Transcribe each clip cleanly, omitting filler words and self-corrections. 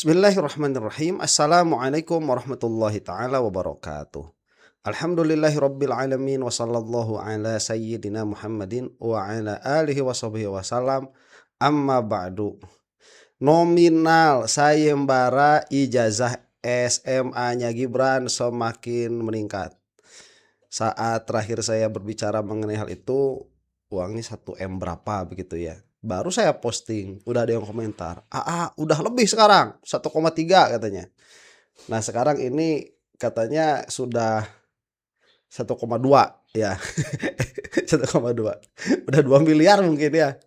Bismillahirrahmanirrahim. Assalamualaikum warahmatullahi taala wabarakatuh. Alhamdulillahirabbil alamin wa sallallahu ala sayyidina Muhammadin wa ala alihi washabihi wasallam. Amma ba'du. Nominal sayembara ijazah SMA-nya Gibran semakin meningkat. Saat terakhir saya berbicara mengenai hal itu, uangnya 1 M berapa begitu ya. Baru saya posting, udah ada yang komentar, udah lebih sekarang, 1,3 katanya. Nah sekarang ini katanya sudah 1,2 ya. 1,2. Udah 2 miliar mungkin ya.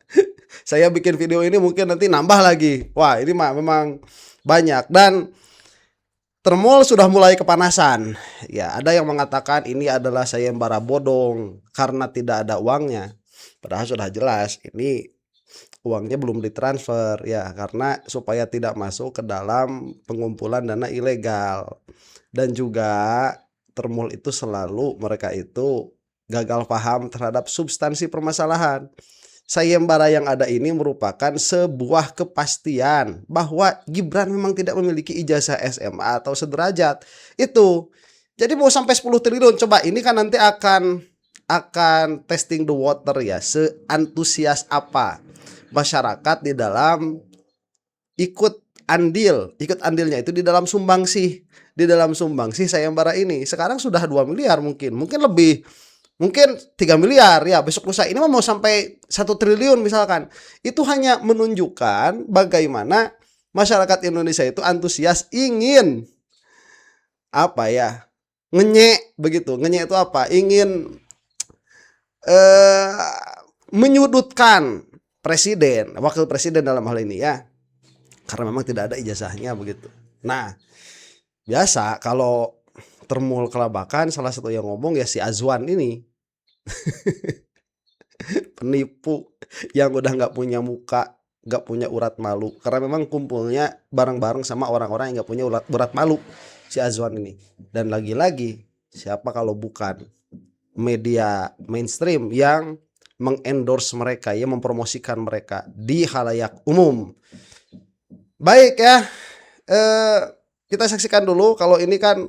Saya bikin video ini mungkin nanti nambah lagi. Wah ini memang banyak. Dan Termol sudah mulai kepanasan. Ya, ada yang mengatakan ini adalah sayembara bodong karena tidak ada uangnya. Padahal sudah jelas ini uangnya belum ditransfer ya, karena supaya tidak masuk ke dalam pengumpulan dana ilegal. Dan juga Termol itu selalu mereka itu gagal paham terhadap substansi permasalahan. Sayembara yang ada ini merupakan sebuah kepastian bahwa Gibran memang tidak memiliki ijazah SMA atau sederajat. Itu. Jadi mau sampai 10 triliun coba ini kan nanti akan testing the water ya, seantusias apa masyarakat di dalam ikut andilnya itu di dalam sumbangsih sayembara ini. Sekarang sudah 2 miliar mungkin lebih, mungkin 3 miliar ya, besok lusa ini mau sampai 1 triliun misalkan. Itu hanya menunjukkan bagaimana masyarakat Indonesia itu antusias ingin apa ya, ngenyek begitu. Ngenyek itu apa? Ingin menyudutkan presiden, wakil presiden dalam hal ini ya, karena memang tidak ada ijazahnya begitu. Nah, biasa kalau Termul kelabakan salah satu yang ngomong ya si Azwan ini. Penipu yang udah nggak punya muka, nggak punya urat malu, karena memang kumpulnya bareng-bareng sama orang-orang yang nggak punya urat malu si Azwan ini. Dan lagi-lagi siapa kalau bukan media mainstream yang mengendorse mereka, yang mempromosikan mereka di halayak umum. Baik ya, kita saksikan dulu. Kalau ini kan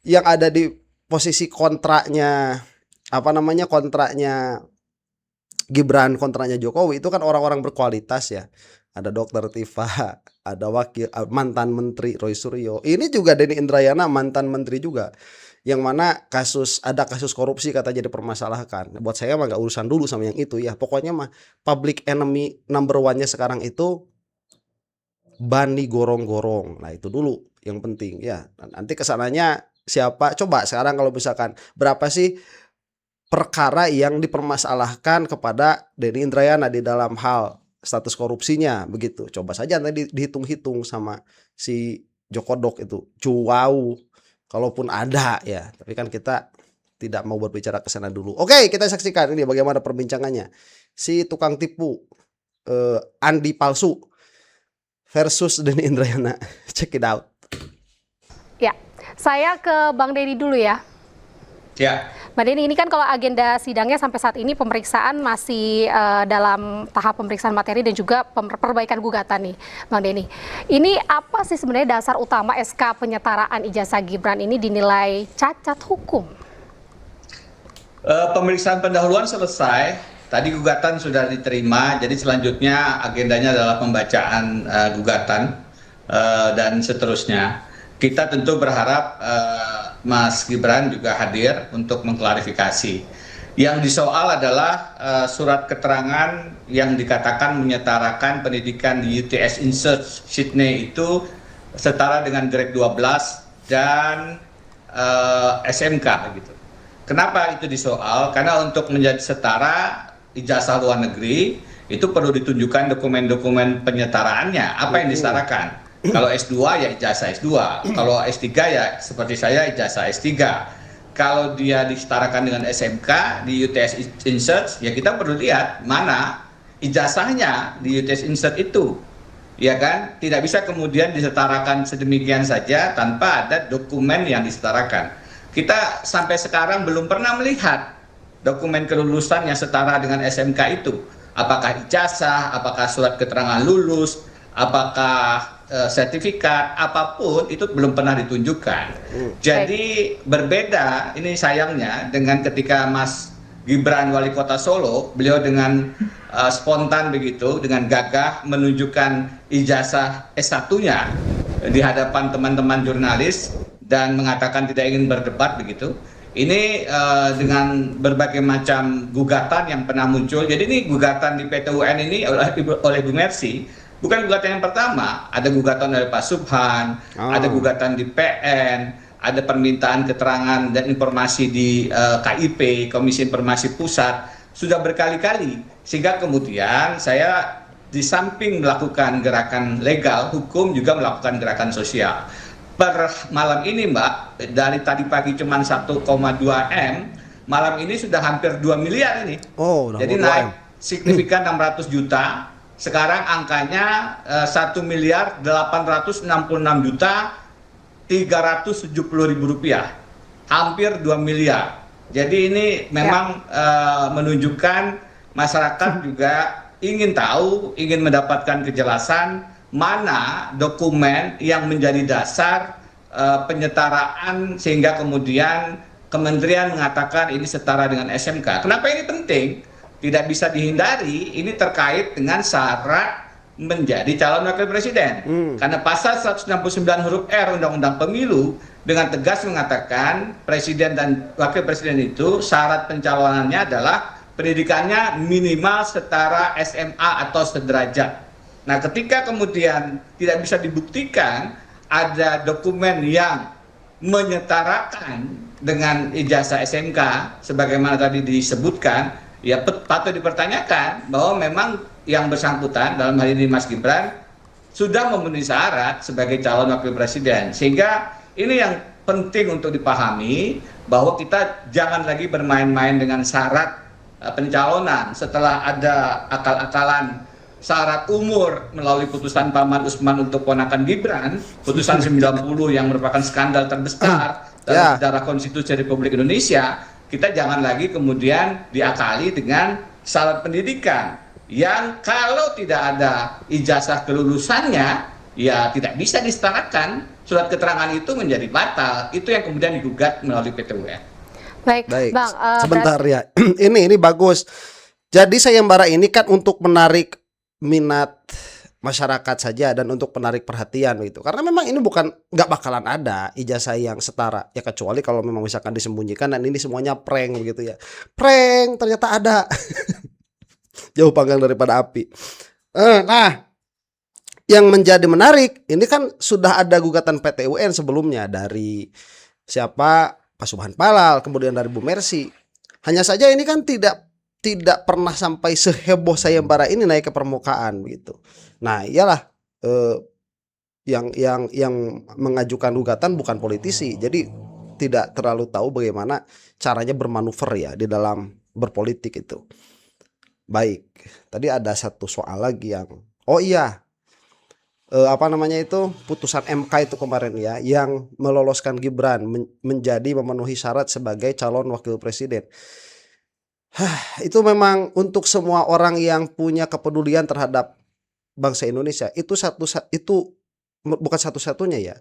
yang ada di posisi kontraknya, kontraknya Gibran, kontraknya Jokowi itu kan orang-orang berkualitas ya. Ada Dokter Tifa, ada mantan Menteri Roy Suryo. Ini juga Denny Indrayana mantan menteri juga. Yang mana ada kasus korupsi katanya dipermasalahkan. Buat saya mah gak urusan dulu sama yang itu ya. Pokoknya mah public enemy number 1-nya sekarang itu Bani Gorong-Gorong. Nah itu dulu yang penting ya. Nanti kesananya siapa? Coba sekarang kalau misalkan berapa sih perkara yang dipermasalahkan kepada Denny Indrayana di dalam hal status korupsinya begitu. Coba saja nanti dihitung-hitung sama si Jokodok itu. Cuau. Kalaupun ada ya, tapi kan kita tidak mau berbicara ke sana dulu. Oke, kita saksikan ini bagaimana perbincangannya. Si tukang tipu Andi palsu versus Denny Indrayana. Check it out. Ya, saya ke Bang Denny dulu ya. Ya. Mbak Denny, ini kan kalau agenda sidangnya sampai saat ini pemeriksaan masih dalam tahap pemeriksaan materi dan juga perbaikan gugatan nih, Bang Denny. Ini apa sih sebenarnya dasar utama SK penyetaraan ijazah Gibran ini dinilai cacat hukum? Pemeriksaan pendahuluan selesai, tadi gugatan sudah diterima, jadi selanjutnya agendanya adalah pembacaan gugatan dan seterusnya. Kita tentu berharap Mas Gibran juga hadir untuk mengklarifikasi. Yang disoal adalah surat keterangan yang dikatakan menyetarakan pendidikan di UTS Insert Sydney itu setara dengan grade 12 dan SMK gitu. Kenapa itu disoal? Karena untuk menjadi setara ijazah luar negeri itu perlu ditunjukkan dokumen-dokumen penyetaraannya, apa yang disetarakan. Kalau S2 ya ijazah S2, kalau S3 ya seperti saya ijazah S3. Kalau dia disetarakan dengan SMK di UTS Insert, ya kita perlu lihat mana ijazahnya di UTS Insert itu. Ya kan, tidak bisa kemudian disetarakan sedemikian saja tanpa ada dokumen yang disetarakan. Kita sampai sekarang belum pernah melihat dokumen kelulusan yang setara dengan SMK itu. Apakah ijazah, apakah surat keterangan lulus, apakah sertifikat apapun itu belum pernah ditunjukkan. Jadi berbeda ini sayangnya dengan ketika Mas Gibran wali kota Solo, beliau dengan spontan begitu, dengan gagah menunjukkan ijazah S1-nya di hadapan teman-teman jurnalis dan mengatakan tidak ingin berdebat begitu. Ini dengan berbagai macam gugatan yang pernah muncul. Jadi ini gugatan di PT UN ini oleh Bu Mercy bukan gugatan yang pertama. Ada gugatan oleh Pak Subhan, ada gugatan di PN, ada permintaan keterangan dan informasi di KIP, Komisi Informasi Pusat, sudah berkali-kali. Sehingga kemudian saya di samping melakukan gerakan legal, hukum juga melakukan gerakan sosial. Per malam ini Mbak, dari tadi pagi cuma 1,2 M, malam ini sudah hampir 2 miliar ini. Jadi naik signifikan 600 juta, sekarang angkanya 1 miliar 866 juta 370.000 rupiah, hampir 2 miliar. Jadi ini memang menunjukkan masyarakat juga ingin tahu, ingin mendapatkan kejelasan mana dokumen yang menjadi dasar penyetaraan sehingga kemudian kementerian mengatakan ini setara dengan SMK. Kenapa ini penting? Tidak bisa dihindari, ini terkait dengan syarat menjadi calon wakil presiden. Karena pasal 169 huruf R Undang-Undang Pemilu dengan tegas mengatakan presiden dan wakil presiden itu syarat pencalonannya adalah pendidikannya minimal setara SMA atau sederajat. Nah, ketika kemudian tidak bisa dibuktikan ada dokumen yang menyetarakan dengan ijazah SMK sebagaimana tadi disebutkan, ya patut dipertanyakan bahwa memang yang bersangkutan dalam hal ini Mas Gibran sudah memenuhi syarat sebagai calon wakil presiden. Sehingga ini yang penting untuk dipahami bahwa kita jangan lagi bermain-main dengan syarat pencalonan setelah ada akal-akalan syarat umur melalui putusan Paman Usman untuk ponakan Gibran, putusan 90 yang merupakan skandal terbesar dalam sejarah konstitusi Republik Indonesia. Kita jangan lagi kemudian diakali dengan syarat pendidikan yang kalau tidak ada ijazah kelulusannya ya tidak bisa disetarakan, surat keterangan itu menjadi batal. Itu yang kemudian digugat melalui PT UN. Baik. Bang, sebentar ya. Ini bagus. Jadi sayembara ini kan untuk menarik minat masyarakat saja dan untuk menarik perhatian gitu. Karena memang ini nggak bakalan ada ijazah yang setara ya, kecuali kalau memang misalkan disembunyikan dan ini semuanya prank begitu ya. Prank ternyata ada. Jauh panggang daripada api. Nah, yang menjadi menarik ini kan sudah ada gugatan PT UN sebelumnya dari siapa, Pak Subhan Palal, kemudian dari Bu Mercy. Hanya saja ini kan tidak pernah sampai seheboh sayembara ini naik ke permukaan begitu. Nah, iyalah yang mengajukan gugatan bukan politisi, jadi tidak terlalu tahu bagaimana caranya bermanuver ya di dalam berpolitik itu. Baik, tadi ada satu soal lagi yang putusan MK itu kemarin ya, yang meloloskan Gibran menjadi memenuhi syarat sebagai calon wakil presiden. Itu memang untuk semua orang yang punya kepedulian terhadap bangsa Indonesia, itu bukan satu-satunya ya.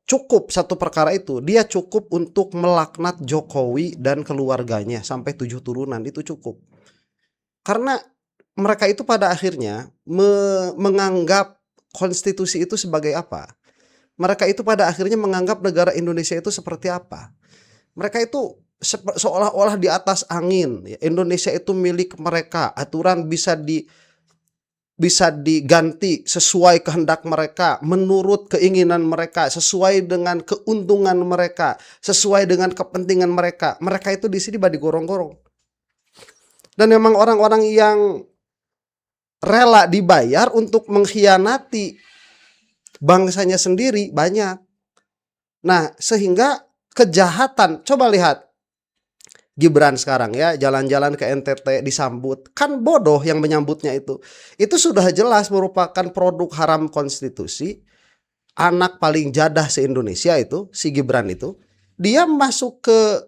Cukup satu perkara itu, dia cukup untuk melaknat Jokowi dan keluarganya sampai 7 turunan, itu cukup. Karena mereka itu pada akhirnya menganggap konstitusi itu sebagai apa? Mereka itu pada akhirnya menganggap negara Indonesia itu seperti apa? Mereka itu seolah-olah di atas angin. Indonesia itu milik mereka. Aturan bisa diganti sesuai kehendak mereka, menurut keinginan mereka, sesuai dengan keuntungan mereka, sesuai dengan kepentingan mereka. Mereka itu di sini badi gorong-gorong. Dan memang orang-orang yang rela dibayar untuk mengkhianati bangsanya sendiri banyak. Nah, sehingga kejahatan, coba lihat Gibran sekarang ya, jalan-jalan ke NTT disambut, kan bodoh yang menyambutnya itu sudah jelas merupakan produk haram konstitusi. Anak paling jadah se-Indonesia itu si Gibran itu, dia masuk ke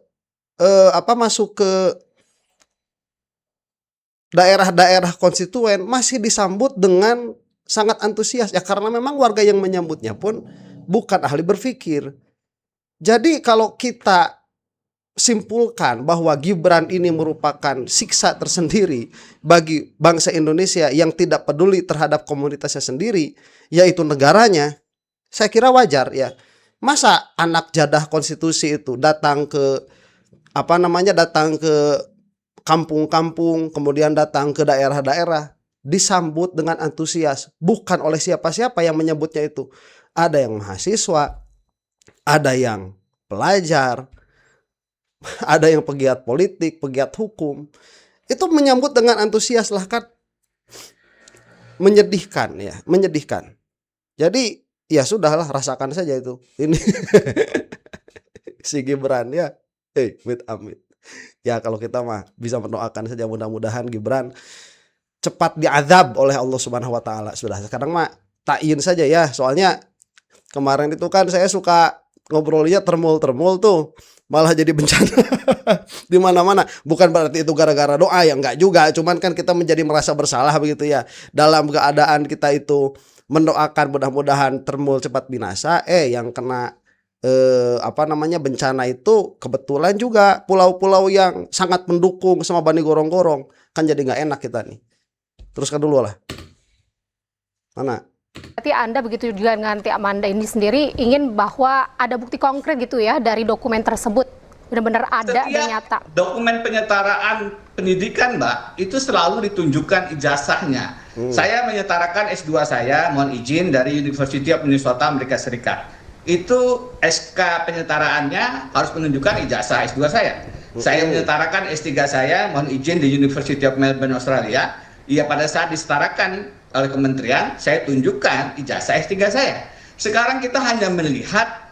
daerah-daerah konstituen masih disambut dengan sangat antusias ya, karena memang warga yang menyambutnya pun bukan ahli berpikir. Jadi kalau kita simpulkan bahwa Gibran ini merupakan siksa tersendiri bagi bangsa Indonesia yang tidak peduli terhadap komunitasnya sendiri, yaitu negaranya, saya kira wajar ya. Masa anak jadah konstitusi itu datang ke datang ke kampung-kampung, kemudian datang ke daerah-daerah, disambut dengan antusias, bukan oleh siapa-siapa yang menyebutnya itu. Ada yang mahasiswa, ada yang pelajar, ada yang pegiat politik, pegiat hukum. Itu menyambut dengan antusias lah kan. Menyedihkan ya, menyedihkan. Jadi ya sudahlah, rasakan saja itu. Ini si Gibran ya. Amit. Ya kalau kita mah bisa mendoakan saja, mudah-mudahan Gibran cepat diazab oleh Allah Subhanahu wa taala. Sudah sekarang mah ta'yin saja ya. Soalnya kemarin itu kan saya suka ngobrolnya termul tuh, malah jadi bencana di mana-mana. Bukan berarti itu gara-gara doa ya, enggak juga. Cuman kan kita menjadi merasa bersalah begitu ya. Dalam keadaan kita itu mendoakan mudah-mudahan termul cepat binasa, yang kena bencana itu kebetulan juga pulau-pulau yang sangat mendukung sama Bani Gorong-Gorong, kan jadi nggak enak kita nih. Teruskan dulu lah. Mana? Berarti Anda begitu juga dengan Ti Amanda ini sendiri ingin bahwa ada bukti konkret gitu ya dari dokumen tersebut, benar-benar ada dan nyata. Dokumen penyetaraan pendidikan, Mbak, itu selalu ditunjukkan ijazahnya. Saya menyetarakan S2 saya, mohon izin, dari University of Minnesota, Amerika Serikat. Itu SK penyetaraannya harus menunjukkan ijazah S2 saya. Saya menyetarakan S3 saya, mohon izin, di University of Melbourne, Australia. Ya pada saat disetarakan oleh kementerian, saya tunjukkan ijazah S3 saya. Sekarang kita hanya melihat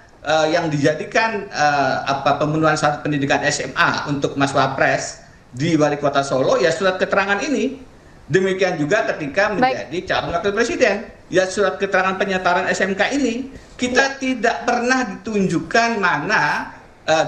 yang dijadikan pemenuhan syarat pendidikan SMA untuk Mas Wapres di Wali Kota Solo, ya surat keterangan ini. Demikian juga ketika menjadi calon wakil presiden, ya surat keterangan penyetaraan SMK ini kita tidak pernah ditunjukkan mana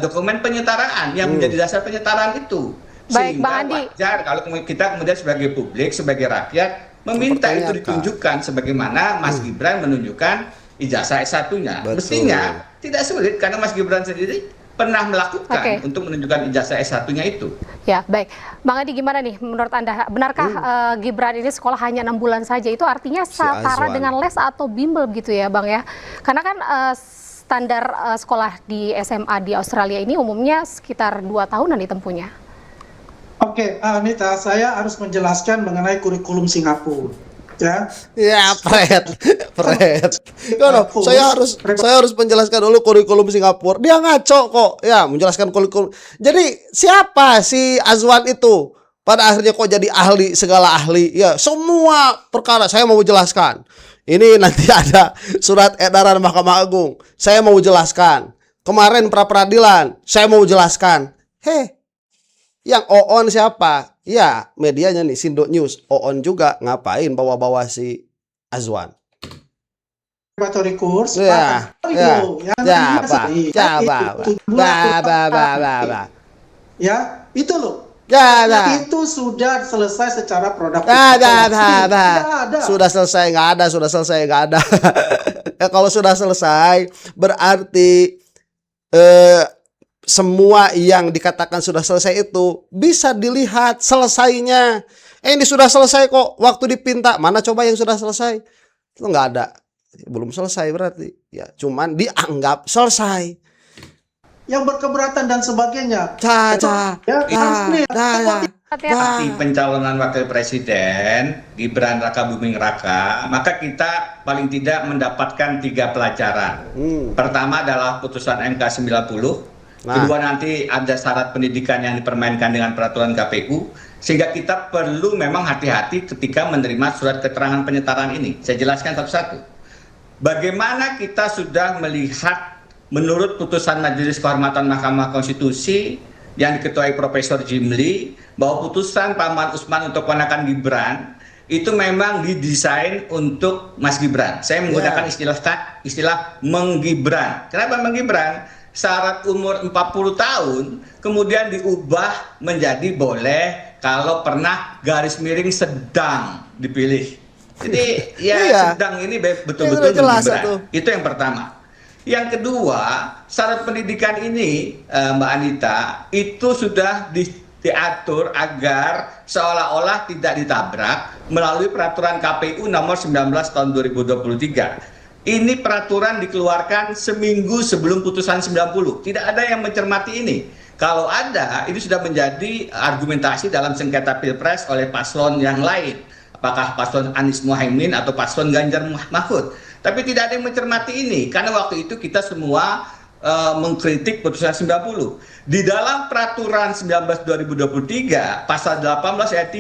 dokumen penyetaraan yang menjadi dasar penyetaraan itu. Baik, Sehingga Bang Andi, wajar kalau kita kemudian sebagai publik, sebagai rakyat meminta itu ditunjukkan sebagaimana Mas Gibran menunjukkan ijazah S1-nya. Mestinya tidak sulit karena Mas Gibran sendiri pernah melakukan untuk menunjukkan ijazah S1-nya itu. Ya, baik. Bang Andi, gimana nih menurut Anda? Benarkah Gibran ini sekolah hanya 6 bulan saja? Itu artinya setara dengan les atau bimbel gitu ya, Bang ya? Karena kan standar sekolah di SMA di Australia ini umumnya sekitar 2 tahunan ditempuhnya. Oke, Anita, saya harus menjelaskan mengenai kurikulum Singapura. Ya, Fred. Saya harus menjelaskan dulu kurikulum Singapura. Dia ngaco kok. Ya, menjelaskan kurikulum. Jadi siapa si Azwan itu? Pada akhirnya kok jadi ahli, segala ahli. Ya, semua perkara saya mau jelaskan. Ini nanti ada surat edaran Mahkamah Agung. Saya mau jelaskan. Kemarin pra peradilan, saya mau jelaskan. Yang OON siapa? Ya, medianya nih, Sindo News. OON juga ngapain bawa-bawa si Azwan? Preparatory course. Ya, itu loh. Itu sudah selesai secara produk. Sudah selesai, nggak ada. Kalau sudah selesai, berarti semua yang dikatakan sudah selesai itu bisa dilihat selesainya. Ini sudah selesai kok, waktu dipinta. Mana coba yang sudah selesai? Itu nggak ada. Belum selesai berarti. Ya, cuman dianggap selesai. Yang berkeberatan dan sebagainya. Di pencalonan wakil presiden Gibran Raka Buming Raka, maka kita paling tidak mendapatkan 3 pelajaran. Pertama adalah putusan MK 90. Kedua, nanti ada syarat pendidikan yang dipermainkan dengan peraturan KPU, sehingga kita perlu memang hati-hati ketika menerima surat keterangan penyetaraan ini. Saya jelaskan satu-satu. Bagaimana kita sudah melihat menurut putusan Majelis Kehormatan Mahkamah Konstitusi yang diketuai Profesor Jimli, bahwa putusan Pak Man Usman untuk ponakan Gibran itu memang didesain untuk Mas Gibran. Saya menggunakan istilah menggibran. Kenapa menggibran? Syarat umur 40 tahun kemudian diubah menjadi boleh kalau pernah garis miring sedang dipilih. Jadi ya Iya. sedang ini Ya, betul-betul udah jelas menggibran. itu. Itu yang pertama. Yang kedua, syarat pendidikan ini, Mbak Anita, itu sudah diatur agar seolah-olah tidak ditabrak melalui peraturan KPU nomor 19 tahun 2023. Ini peraturan dikeluarkan seminggu sebelum putusan 90. Tidak ada yang mencermati ini. Kalau ada, ini sudah menjadi argumentasi dalam sengketa Pilpres oleh paslon yang lain. Apakah paslon Anies Muhaimin atau paslon Ganjar Mahfud. Tapi tidak ada yang mencermati ini. Karena waktu itu kita semua mengkritik putusan 90. Di dalam peraturan 19 2023 pasal 18 ayat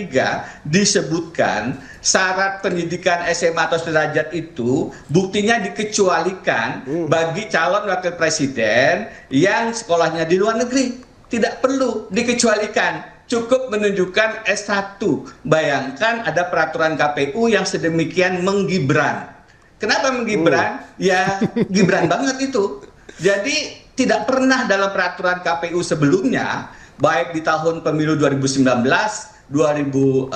3 disebutkan syarat pendidikan SMA atau sederajat itu buktinya dikecualikan bagi calon wakil presiden yang sekolahnya di luar negeri. Tidak perlu dikecualikan, cukup menunjukkan S1. Bayangkan ada peraturan KPU yang sedemikian menggibran. Kenapa menggibran? Ya gibran banget itu. Jadi tidak pernah dalam peraturan KPU sebelumnya, baik di tahun pemilu 2019, 2014,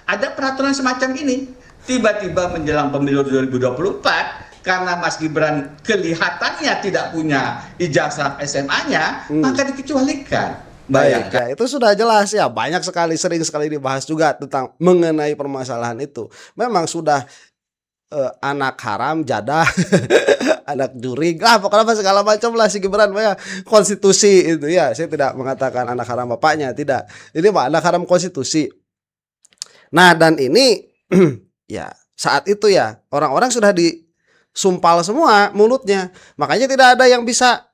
ada peraturan semacam ini. Tiba-tiba menjelang pemilu 2024, karena Mas Gibran kelihatannya tidak punya ijazah SMA-nya, maka dikecualikan. Baik, Bayangkan. ya, itu sudah jelas ya. Banyak sekali, sering sekali dibahas juga tentang mengenai permasalahan itu. Memang sudah anak haram, jadah, anak juri, pokoknya segala macam lah si Gibran ya. Konstitusi itu ya. Saya tidak mengatakan anak haram bapaknya, tidak. Ini mah anak haram konstitusi. Nah, dan ini ya saat itu ya orang-orang sudah disumpal semua mulutnya. Makanya tidak ada yang bisa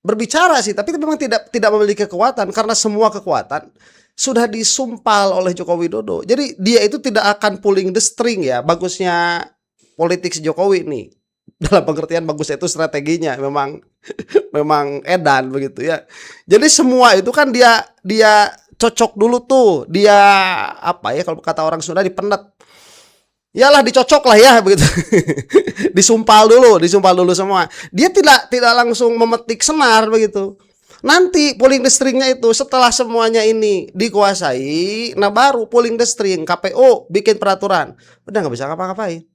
berbicara sih, tapi memang tidak memiliki kekuatan karena semua kekuatan sudah disumpal oleh Joko Widodo. Jadi dia itu tidak akan pulling the string ya. Bagusnya politik Jokowi nih. Dalam pengertian bagusnya itu strateginya memang memang edan begitu ya. Jadi semua itu kan dia cocok dulu tuh. Dia apa ya kalau kata orang Sunda dipenet. Yalah dicocok lah ya begitu. disumpal dulu semua. Dia tidak langsung memetik senar begitu. Nanti pulling the stringnya itu setelah semuanya ini dikuasai, nah baru pulling the string KPU bikin peraturan. Udah nggak bisa ngapa-ngapain.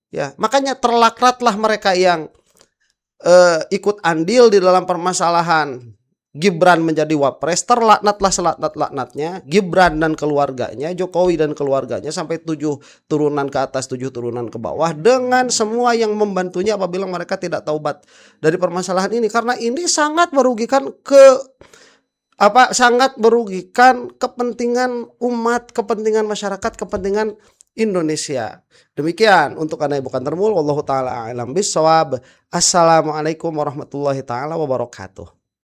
Ya, makanya terlakratlah mereka yang ikut andil di dalam permasalahan Gibran menjadi wapres, terlaknatlah selaknat-laknatnya Gibran dan keluarganya, Jokowi dan keluarganya sampai 7 turunan ke atas, 7 turunan ke bawah dengan semua yang membantunya apabila mereka tidak taubat dari permasalahan ini karena ini sangat merugikan sangat merugikan kepentingan umat, kepentingan masyarakat, kepentingan Indonesia. Demikian untuk Anda Ibu Kantermul, wallahu taala a'lam bissawab. Assalamualaikum warahmatullahi taala wabarakatuh.